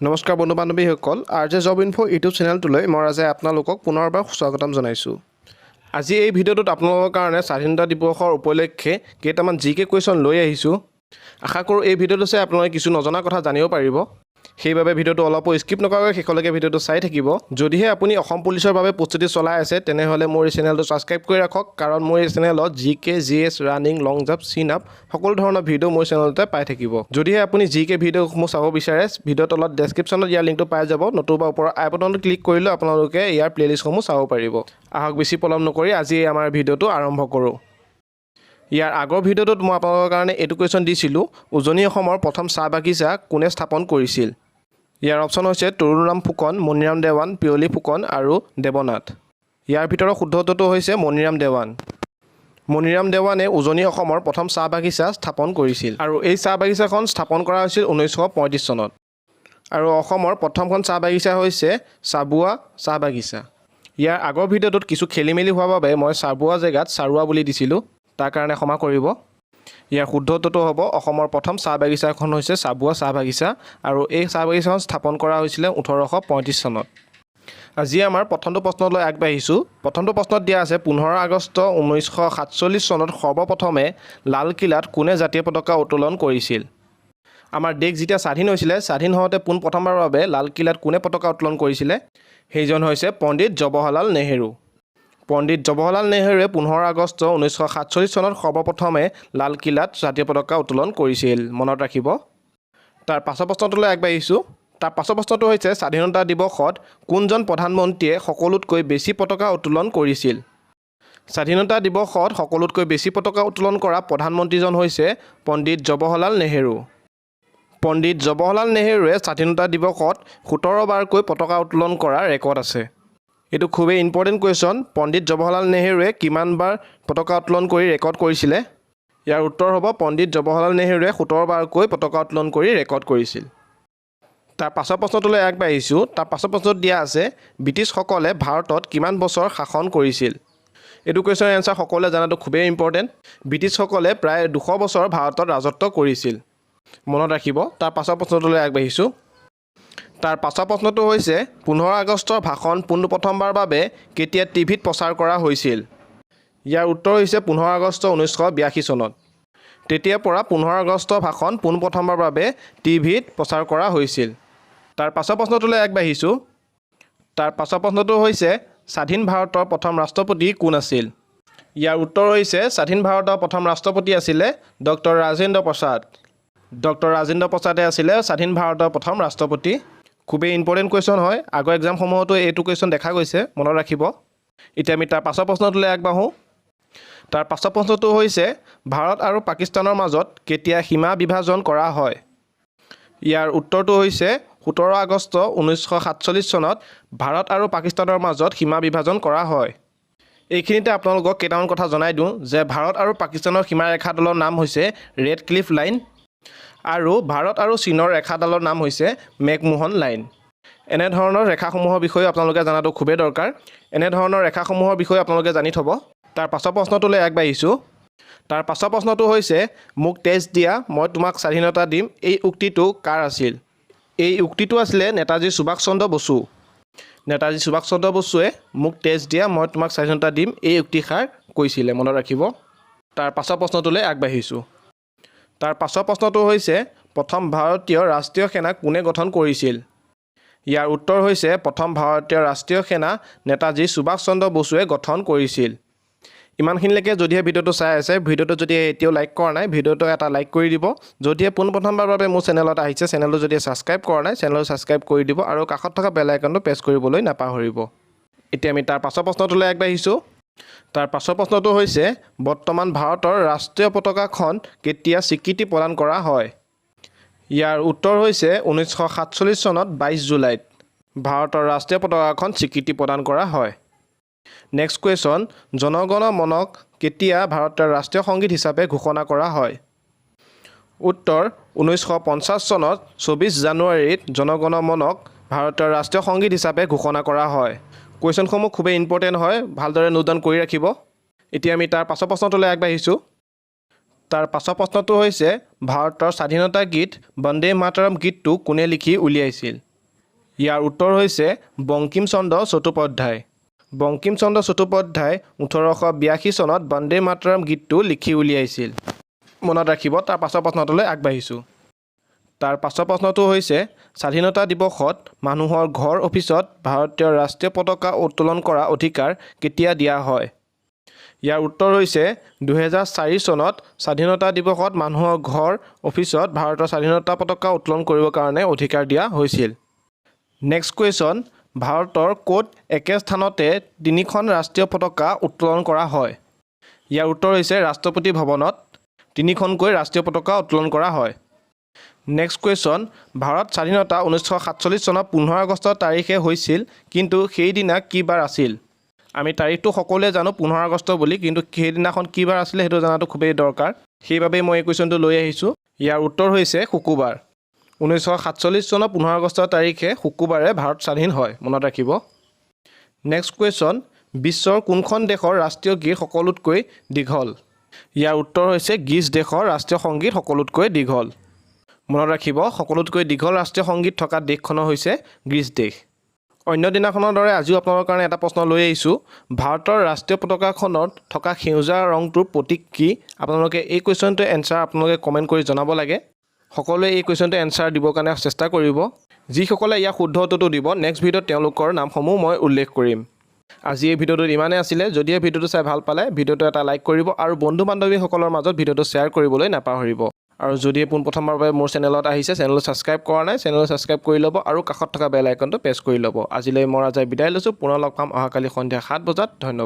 নমস্কাৰ বন্ধু বান্ধৱীসকল RJ job info YouTube চেনেলটোলৈ মই আজি আপোনালোকক পুনৰবাৰ স্বাগতম জনাইছোঁ। আজি এই ভিডিঅ'টোত আপোনালোকৰ কাৰণে স্বাধীনতা দিৱসৰ উপলক্ষে কেইটামান জিকে কুৱেশ্যন লৈ আহিছোঁ। আশা কৰোঁ এই ভিডিঅ'টো চাই আপোনালোকে কিছু নজনা কথা জানিব পাৰিব। সেইবাবে ভিডিঅ'টো অলপো স্কিপ নকৰাকৈ শেষলৈকে ভিডিঅ'টো চাই থাকিব। যদিহে আপুনি অসম পুলিচৰ বাবে প্ৰস্তুতি চলাই আছে তেনেহ'লে মোৰ এই চেনেলটো ছাবস্ক্ৰাইব কৰি ৰাখক, কাৰণ মোৰ এই চেনেলত জিকে, জিএছ, ৰানিং, লং জাম্প, চিন আপ সকলো ধৰণৰ ভিডিঅ' মোৰ চেনেলতে পাই থাকিব। যদিহে আপুনি জিকে ভিডিঅ'সমূহ চাব বিচাৰে ভিডিঅ'ৰ তলত ডেছক্ৰিপশ্যনত ইয়াৰ লিংকটো পাই যাব, নতুবা ওপৰৰ আই বাটনটো ক্লিক কৰিলে আপোনালোকে ইয়াৰ প্লেলিষ্টসমূহ চাব পাৰিব। আহক বেছি পলম নকৰি আজি আমাৰ ভিডিঅ'টো আৰম্ভ কৰোঁ। ইয়াৰ আগৰ ভিডিঅ'টোত মই আপোনালোকৰ কাৰণে এইটো কুৱেশ্যন দিছিলোঁ, উজনি অসমৰ প্ৰথম চাহ বাগিচা কোনে স্থাপন কৰিছিল? ইয়াৰ অপশ্যন হৈছে তৰুণৰাম ফুকন, মণিৰাম দেৱান, পিয়লি ফুকন আৰু দেৱনাথ। ইয়াৰ ভিতৰত শুদ্ধ উত্তৰটো হৈছে মণিৰাম দেৱান। মণিৰাম দেৱানে উজনি অসমৰ প্ৰথম চাহ বাগিচা স্থাপন কৰিছিল আৰু এই চাহ বাগিচাখন স্থাপন কৰা হৈছিল 1935 চনত। আৰু অসমৰ প্ৰথমখন চাহ বাগিচা হৈছে চাবুৱা চাহ বাগিচা। ইয়াৰ আগৰ ভিডিঅ'টোত কিছু খেলি মেলি হোৱাৰ বাবে মই চাবুৱা জেগাত চাৰুৱা বুলি দিছিলোঁ, তাৰ কাৰণে ক্ষমা কৰিব। ইয়াৰ শুদ্ধ উত্তৰটো হ'ব অসমৰ প্ৰথম চাহ বাগিচাখন হৈছে চাবুৱা চাহ বাগিচা আৰু এই চাহ বাগিচাখন স্থাপন কৰা হৈছিলে 1835 চনত। আজি আমাৰ প্ৰথমটো প্ৰশ্নলৈ আগবাঢ়িছোঁ। প্ৰথমটো প্ৰশ্নত দিয়া আছে 15 আগষ্ট 1947 চনত সৰ্বপ্ৰথমে লালকিল্লাত কোনে জাতীয় পতাকা উত্তোলন কৰিছিল? আমাৰ দেশ যেতিয়া স্বাধীন হৈছিলে, স্বাধীন হওঁতে পোনপ্ৰথমবাৰৰ বাবে লালকিল্লাত কোনে পতাকা উত্তোলন কৰিছিলে? সেইজন হৈছে পণ্ডিত জৱাহৰলাল নেহেৰু। পণ্ডিত জৱাহৰলাল নেহেৰুৱে 15 আগষ্ট 1947 চনত সৰ্বপ্ৰথমে লালকিল্লাত জাতীয় পতাকা উত্তোলন কৰিছিল, মনত ৰাখিব। তাৰ পাছৰ প্ৰশ্নটোলৈ আগবাঢ়িছোঁ। তাৰ পাছৰ প্ৰশ্নটো হৈছে স্বাধীনতা দিৱসত কোনজন প্ৰধানমন্ত্ৰীয়ে সকলোতকৈ বেছি পতাকা উত্তোলন কৰিছিল? স্বাধীনতা দিৱসত সকলোতকৈ বেছি পতাকা উত্তোলন কৰা প্ৰধানমন্ত্ৰীজন হৈছে পণ্ডিত জৱাহৰলাল নেহেৰু। পণ্ডিত জৱাহৰলাল নেহেৰুৱে স্বাধীনতা দিৱসত 17 বাৰকৈ পতাকা উত্তোলন কৰাৰ ৰেকৰ্ড আছে। এইটো খুবেই ইম্পৰ্টেণ্ট কুৱেশ্যন। পণ্ডিত জৱাহৰলাল নেহেৰুৱে কিমানবাৰ পতাকা উত্তোলন কৰি ৰেকৰ্ড কৰিছিলে? ইয়াৰ উত্তৰ হ'ব পণ্ডিত জৱাহৰলাল নেহেৰুৱে 17 বাৰকৈ পতাকা উত্তোলন কৰি ৰেকৰ্ড কৰিছিল। তাৰ পাছৰ প্ৰশ্নটোলৈ আগবাঢ়িছোঁ। তাৰ পাছৰ প্ৰশ্নত দিয়া আছে ব্ৰিটিছসকলে ভাৰতত কিমান বছৰ শাসন কৰিছিল? এইটো কুৱেশ্যনৰ এনচাৰ সকলোৱে জনাটো খুবেই ইম্পৰ্টেণ্ট। ব্ৰিটিছসকলে প্ৰায় 200 বছৰ ভাৰতত ৰাজত্ব কৰিছিল, মনত ৰাখিব। তাৰ পাছৰ প্ৰশ্নটোলৈ আগবাঢ়িছোঁ। তাৰ পাছৰ প্ৰশ্নটো হৈছে 15 আগষ্টৰ ভাষণ পোনপ্ৰথমবাৰৰ বাবে কেতিয়া টিভিত প্ৰচাৰ কৰা হৈছিল? ইয়াৰ উত্তৰ হৈছে 15 আগষ্ট 1982 চনত। তেতিয়াৰ পৰা 15 আগষ্টৰ ভাষণ পোনপ্ৰথমবাৰৰ বাবে টিভিত প্ৰচাৰ কৰা হৈছিল। তাৰ পাছৰ প্ৰশ্নটোলৈ আগবাঢ়িছোঁ। তাৰ পাছৰ প্ৰশ্নটো হৈছে স্বাধীন ভাৰতৰ প্ৰথম ৰাষ্ট্ৰপতি কোন আছিল? ইয়াৰ উত্তৰ হৈছে স্বাধীন ভাৰতৰ প্ৰথম ৰাষ্ট্ৰপতি আছিলে ডক্টৰ ৰাজেন্দ্ৰ প্ৰসাদ। ডক্টৰ ৰাজেন্দ্ৰ প্ৰসাদে আছিলে স্বাধীন ভাৰতৰ প্ৰথম ৰাষ্ট্ৰপতি। খুবেই ইম্পৰ্টেণ্ট কুৱেশ্যন হয়, আগৰ এক্সামসমূহতো এইটো কুৱেশ্যন দেখা গৈছে, মনত ৰাখিব। এতিয়া আমি তাৰ পাছৰ প্ৰশ্নটোলৈ আগবাঢ়োঁ। তাৰ পাছৰ প্ৰশ্নটো হৈছে ভাৰত আৰু পাকিস্তানৰ মাজত কেতিয়া সীমা বিভাজন কৰা হয়? ইয়াৰ উত্তৰটো হৈছে 17 আগষ্ট 1947 চনত ভাৰত আৰু পাকিস্তানৰ মাজত সীমা বিভাজন কৰা হয়। এইখিনিতে আপোনালোকক কেইটামান কথা জনাই দিওঁ যে ভাৰত আৰু পাকিস্তানৰ সীমাৰেখাডালৰ নাম হৈছে ৰেড ক্লিফ লাইন আৰু ভাৰত আৰু চীনৰ ৰেখাডালৰ নাম হৈছে মেকমোহন লাইন। এনেধৰণৰ ৰেখাসমূহৰ বিষয়ে আপোনালোকে জনাটো খুবেই দৰকাৰ। এনেধৰণৰ ৰেখাসমূহৰ বিষয়ে আপোনালোকে জানি থ'ব। তাৰ পাছৰ প্ৰশ্নটোলৈ আগবাঢ়িছোঁ। তাৰ পাছৰ প্ৰশ্নটো হৈছে মোক তেজ দিয়া মই তোমাক স্বাধীনতা দিম, এই উক্তিটো কাৰ আছিল? এই উক্তিটো আছিলে নেতাজী সুভাষ চন্দ্ৰ বসু। নেতাজী সুভাষ চন্দ্ৰ বসুৱে মোক তেজ দিয়া মই তোমাক স্বাধীনতা দিম এই উক্তিষাৰ কৈছিলে, মনত ৰাখিব। তাৰ পাছৰ প্ৰশ্নটোলৈ আগবাঢ়িছোঁ। তাৰ পাছৰ প্ৰশ্নটো হৈছে প্ৰথম ভাৰতীয় ৰাষ্ট্ৰীয় সেনা কোনে গঠন কৰিছিল? ইয়াৰ উত্তৰ হৈছে প্ৰথম ভাৰতীয় ৰাষ্ট্ৰীয় সেনা নেতাজী সুভাষ চন্দ্ৰ বসুৱে গঠন কৰিছিল। ইমানখিনিলৈকে যদিহে ভিডিঅ'টো চাই আছে, ভিডিঅ'টো যদি এতিয়াও লাইক কৰা নাই, ভিডিঅ'টো এটা লাইক কৰি দিব। যদিহে পোনপ্ৰথমবাৰৰ বাবে মোৰ চেনেলত আহিছে, চেনেলটো যদি ছাবস্ক্ৰাইব কৰা নাই, চেনেলটো ছাবস্ক্ৰাইব কৰি দিব আৰু কাষত থকা বেল আইকনটো প্ৰেছ কৰিবলৈ নাপাহৰিব। এতিয়া আমি তাৰ পাছৰ প্ৰশ্নটোলৈ আগবাঢ়িছোঁ। তাৰ পাছৰ প্ৰশ্নটো হৈছে বৰ্তমান ভাৰতৰ ৰাষ্ট্ৰীয় পতাকাখন কেতিয়া স্বীকৃতি প্ৰদান কৰা হয়? ইয়াৰ উত্তৰ হৈছে 1947 চনত 22 জুলাইত ভাৰতৰ ৰাষ্ট্ৰীয় পতাকাখন স্বীকৃতি প্ৰদান কৰা হয়। নেক্সট কুৱেশ্যন জনগণ মনক কেতিয়া ভাৰতৰ ৰাষ্ট্ৰীয় সংগীত হিচাপে ঘোষণা কৰা হয়? উত্তৰ 1950 চনত 24 জানুৱাৰীত জনগণ মনক ভাৰতৰ ৰাষ্ট্ৰীয় সংগীত হিচাপে ঘোষণা কৰা হয়। কুৱেশ্যনসমূহ খুবেই ইম্পৰ্টেণ্ট হয়, ভালদৰে নোট ডাউন কৰি ৰাখিব। এতিয়া আমি তাৰ পাছৰ প্ৰশ্নটোলৈ আগবাঢ়িছোঁ। তাৰ পাছৰ প্ৰশ্নটো হৈছে ভাৰতৰ স্বাধীনতা গীত বন্দে মাতৰম গীতটো কোনে লিখি উলিয়াইছিল? ইয়াৰ উত্তৰ হৈছে বংকিম চন্দ্ৰ চট্টোপাধ্যায়। বংকিম চন্দ্ৰ চট্টোপাধ্যায় 1882 চনত বন্দে মাতৰম গীতটো লিখি উলিয়াইছিল। মনত ৰাখিব। তাৰ পাছৰ প্ৰশ্নটোলৈ আগবাঢ়িছোঁ। তাৰ পাছৰ প্ৰশ্নটো হৈছে স্বাধীনতা দিৱসত মানুহৰ ঘৰ অফিচত ভাৰতীয় ৰাষ্ট্ৰীয় পতাকা উত্তোলন কৰা অধিকাৰ কেতিয়া দিয়া হয়? ইয়াৰ উত্তৰ হৈছে 2004 চনত স্বাধীনতা দিৱসত মানুহৰ ঘৰ অফিচত ভাৰতৰ স্বাধীনতা পতাকা উত্তোলন কৰিবৰ কাৰণে অধিকাৰ দিয়া হৈছিল। নেক্সট কুৱেশ্যন, ভাৰতৰ ক'ত একে স্থানতে 3খন ৰাষ্ট্ৰীয় পতাকা উত্তোলন কৰা হয়? ইয়াৰ উত্তৰ হৈছে ৰাষ্ট্ৰপতি ভৱনত 3খনকৈ ৰাষ্ট্ৰীয় পতাকা উত্তোলন কৰা হয়। নেক্সট কুৱেশ্যন, ভাৰত স্বাধীনতা 1947 চনৰ 15 আগষ্ট তাৰিখে হৈছিল, কিন্তু সেইদিনা কি বাৰ আছিল? আমি তাৰিখটো সকলোৱে জানো 15 আগষ্ট বুলি, কিন্তু সেইদিনাখন কি বাৰ আছিলে সেইটো জনাটো খুবেই দৰকাৰ। সেইবাবেই মই এই কুৱেশ্যনটো লৈ আহিছোঁ। ইয়াৰ উত্তৰ হৈছে শুকুৰবাৰ। 1947 চনৰ 15 আগষ্ট তাৰিখে শুকুৰবাৰে ভাৰত স্বাধীন হয়। মনত ৰাখিব। নেক্সট কুৱেশ্যন, বিশ্বৰ কোনখন দেশৰ ৰাষ্ট্ৰীয় গীত সকলোতকৈ দীঘল? ইয়াৰ উত্তৰ হৈছে গ্ৰীচ দেশৰ ৰাষ্ট্ৰীয় সংগীত সকলোতকৈ দীঘল। মনত ৰাখিব, সকলোতকৈ দীঘল ৰাষ্ট্ৰীয় সংগীত থকা দেশখনৰ হৈছে গ্ৰীচ দেশ। অন্য দিনাখনৰ দৰে আজিও আপোনালোকৰ কাৰণে এটা প্ৰশ্ন লৈ আহিছোঁ। ভাৰতৰ ৰাষ্ট্ৰীয় পতাকাখনত থকা সেউজীয়া ৰংটোৰ প্ৰতীক কি? আপোনালোকে এই কুৱেশ্যনটোৰ এনচাৰ আপোনালোকে কমেণ্ট কৰি জনাব লাগে। সকলোৱে এই কুৱেশ্যনটো এনচাৰ দিবৰ কাৰণে চেষ্টা কৰিব। যিসকলে ইয়াৰ শুদ্ধ উত্তৰটো দিব, নেক্সট ভিডিঅ'ত তেওঁলোকৰ নামসমূহ মই উল্লেখ কৰিম। আজি এই ভিডিঅ'টোত ইমানেই আছিলে। যদি এই ভিডিঅ'টো চাই ভাল পালে ভিডিঅ'টো এটা লাইক কৰিব আৰু বন্ধু বান্ধৱীসকলৰ মাজত ভিডিঅ'টো শ্বেয়াৰ কৰিবলৈ নাপাহৰিব। আৰু যদি পোনপ্ৰথমবাৰৰ বাবে মোৰ চেনেলত আহিছে, চেনেলটো ছাবস্ক্ৰাইব কৰা নাই, চেনেলটো ছাবস্ক্ৰাইব কৰি ল'ব আৰু কাষত থকা বেল আইকনটো প্ৰেছ কৰি ল'ব। আজিলৈ মই ৰাজাই বিদায় লৈছোঁ। পুনৰ লগ পাম অহাকালি সন্ধিয়া 7 বজাত। ধন্যবাদ।